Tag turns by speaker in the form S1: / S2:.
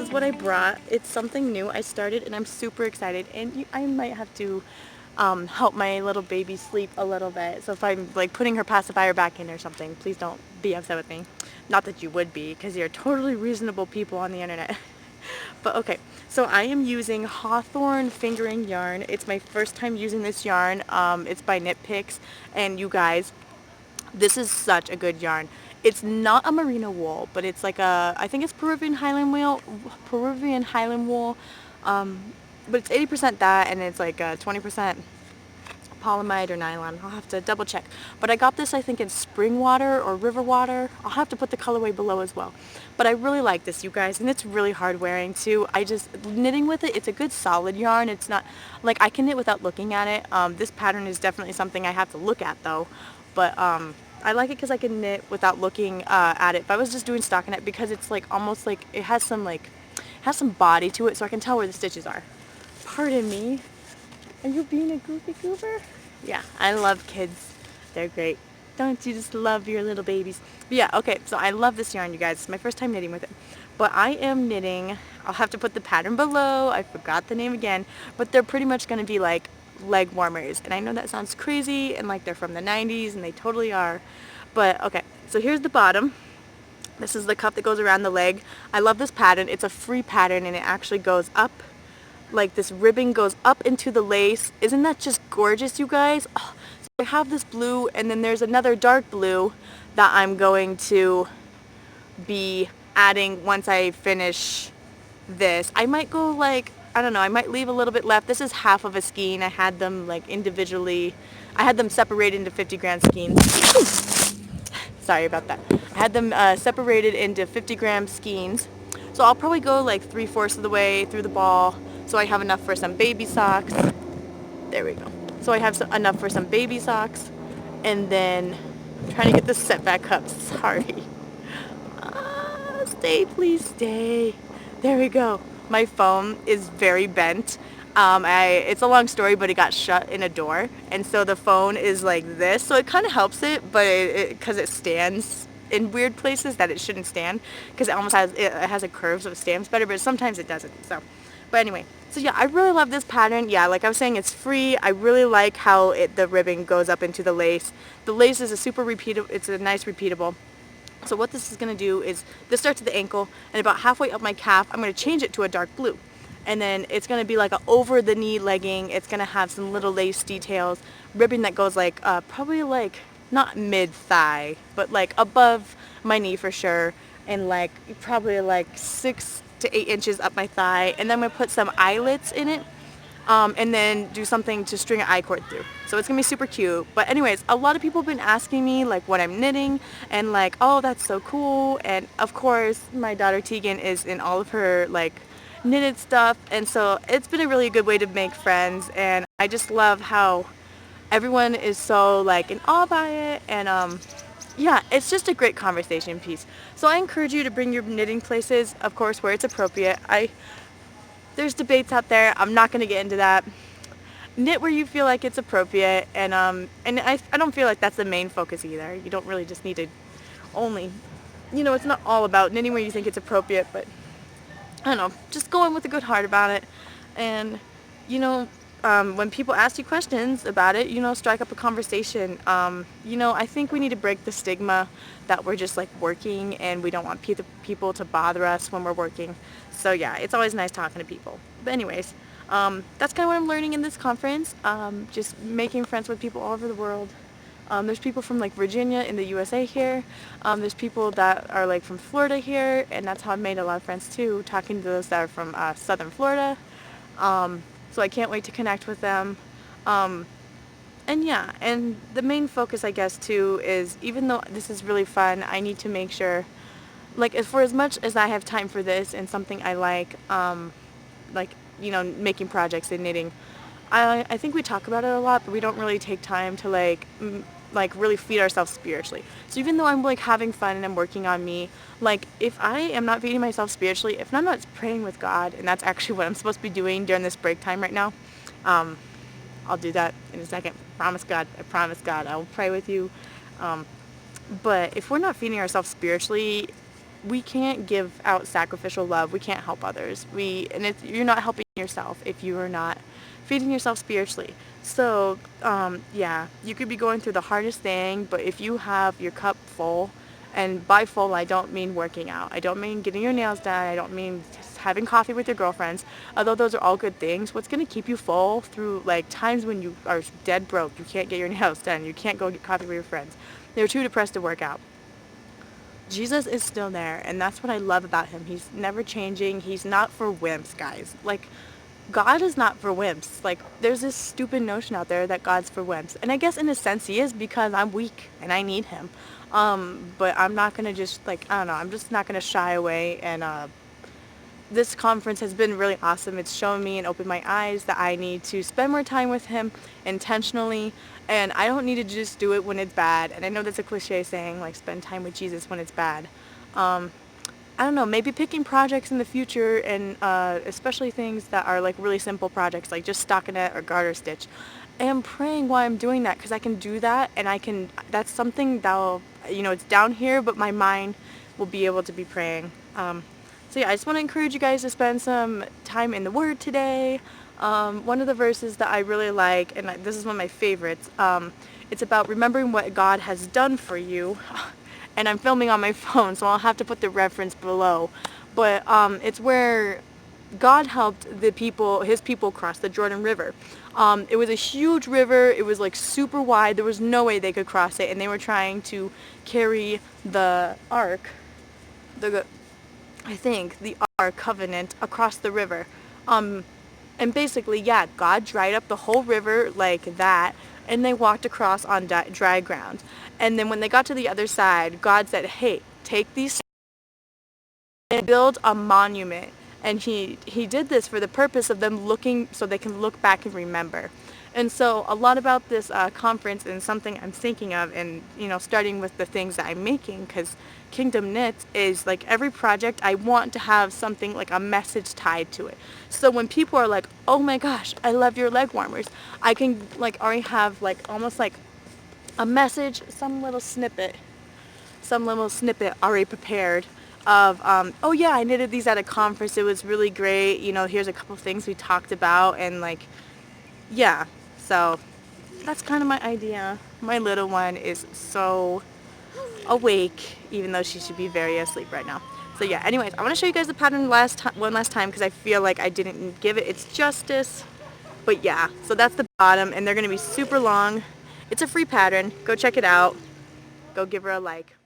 S1: this is what I brought. It's something new I started and I'm super excited, and I might have to help my little baby sleep a little bit. So if I'm like putting her pacifier back in or something, please don't be upset with me. Not that you would be, because you're totally reasonable people on the internet. But okay, so I am using Hawthorn fingering yarn. It's my first time using this yarn. It's by KnitPicks, and you guys, this is such a good yarn. It's not a merino wool, but it's like I think it's Peruvian Highland wool. But it's 80% that, and it's like 20% polyamide or nylon. I'll have to double check. But I got this, I think, in Springwater or River Water. I'll have to put the colorway below as well. But I really like this, you guys, and it's really hard wearing too. I just, knitting with it, it's a good solid yarn. It's not, like, I can knit without looking at it. This pattern is definitely something I have to look at though. But I like it because I can knit without looking at it. If I was just doing stockinette, because it's like almost like it has some body to it, so I can tell where the stitches are. Pardon me. Are you being a goofy goober? Yeah, I love kids. They're great. Don't you just love your little babies? But yeah, okay, so I love this yarn, you guys. It's my first time knitting with it. But I am knitting, I'll have to put the pattern below. I forgot the name again. But they're pretty much going to be like leg warmers. And I know that sounds crazy and like they're from the 90s, and they totally are. But okay, so here's the bottom. This is the cuff that goes around the leg. I love this pattern. It's a free pattern, and it actually goes up. Like, this ribbon goes up into the lace. Isn't that just gorgeous, you guys? Oh, so I have this blue, and then there's another dark blue that I'm going to be adding once I finish this. I might go like, I don't know, I might leave a little bit left. This is half of a skein. I had them like individually, I had them separated into 50-gram skeins. Sorry about that. I had them separated into 50-gram skeins. So I'll probably go like 3/4 of the way through the ball, so I have enough for some baby socks. There we go. So I have enough for some baby socks. And then I'm trying to get this set back up. Sorry. Stay, please stay. There we go. My phone is very bent. It's a long story, but it got shut in a door, and so the phone is like this. So it kind of helps it, but because it stands in weird places that it shouldn't stand, because it has a curve, so it stands better. But sometimes it doesn't. So, but anyway, so yeah, I really love this pattern. Yeah, like I was saying, it's free. I really like how the ribbon goes up into the lace. The lace is a super repeatable. It's a nice repeatable. So what this is going to do is, this starts at the ankle, and about halfway up my calf, I'm going to change it to a dark blue. And then it's going to be like a over the knee legging. It's going to have some little lace details, ribbon that goes like, probably like, not mid thigh, but like above my knee for sure. And like, probably like 6 to 8 inches up my thigh. And then I'm going to put some eyelets in it. And then do something to string an I-cord through. So it's going to be super cute. But anyways, a lot of people have been asking me like what I'm knitting, and like, oh, that's so cool. And of course, my daughter Tegan is in all of her like knitted stuff, and so it's been a really good way to make friends. And I just love how everyone is so like in awe by it, and yeah, it's just a great conversation piece. So I encourage you to bring your knitting places, of course, where it's appropriate. There's debates out there. I'm not going to get into that. Knit where you feel like it's appropriate, and I don't feel like that's the main focus either. You don't really just need to only, it's not all about knitting where you think it's appropriate, but I don't know, just go in with a good heart about it. And when people ask you questions about it, strike up a conversation. I think we need to break the stigma that we're just like working, and we don't want people to bother us when we're working. So yeah, it's always nice talking to people. But anyways, that's kind of what I'm learning in this conference. Just making friends with people all over the world. There's people from like Virginia in the USA here. There's people that are like from Florida here, and that's how I've made a lot of friends too, talking to those that are from Southern Florida. So I can't wait to connect with them. And yeah, and the main focus, I guess, too, is even though this is really fun, I need to make sure, like, for as much as I have time for this and something I like, making projects and knitting, I think we talk about it a lot, but we don't really take time to like really feed ourselves spiritually. So even though I'm like having fun and I'm working on me, like if I am not feeding myself spiritually, if I'm not praying with God, and that's actually what I'm supposed to be doing during this break time right now, I'll do that in a second. I promise God, I will pray with you. But if we're not feeding ourselves spiritually, we can't give out sacrificial love. We can't help others. You're not helping yourself if you are not feeding yourself spiritually. So, yeah, you could be going through the hardest thing, but if you have your cup full, and by full, I don't mean working out. I don't mean getting your nails done. I don't mean just having coffee with your girlfriends. Although those are all good things, what's going to keep you full through like times when you are dead broke, you can't get your nails done, you can't go get coffee with your friends, you're too depressed to work out. Jesus is still there, and that's what I love about him. He's never changing. He's not for wimps, guys. Like, God is not for wimps. Like, there's this stupid notion out there that God's for wimps. And I guess in a sense he is, because I'm weak and I need him. But I'm not going to just, like, I don't know, I'm just not going to shy away. And this conference has been really awesome. It's shown me and opened my eyes that I need to spend more time with him intentionally, and I don't need to just do it when it's bad. And I know that's a cliche saying, like, spend time with Jesus when it's bad. I don't know, maybe picking projects in the future, and especially things that are like really simple projects, like just stockinette or garter stitch. And praying while I'm doing that, because I can do that, and that's something that'll, it's down here, but my mind will be able to be praying. So yeah, I just want to encourage you guys to spend some time in the Word today. One of the verses that I really like, and this is one of my favorites, it's about remembering what God has done for you. And I'm filming on my phone, so I'll have to put the reference below. But it's where God helped his people cross the Jordan River. It was a huge river. It was like super wide. There was no way they could cross it, and they were trying to carry the ark, the Ark Covenant, across the river. And basically, yeah, God dried up the whole river like that, and they walked across on dry ground. And then when they got to the other side, God said, hey, take these and build a monument. And he did this for the purpose of them looking, so they can look back and remember. And so a lot about this conference, and something I'm thinking of, and starting with the things that I'm making, because Kingdom Knits is like every project I want to have something like a message tied to it. So when people are like, oh my gosh, I love your leg warmers, I can like already have like almost like a message, some little snippet already prepared of, oh yeah, I knitted these at a conference, it was really great, here's a couple things we talked about, and like, yeah, so that's kind of my idea. My little one is so awake, even though she should be very asleep right now. So yeah, anyways, I want to show you guys the pattern one last time, because I feel like I didn't give it its justice. But yeah, so that's the bottom, and they're going to be super long. It's a free pattern. Go check it out. Go give her a like.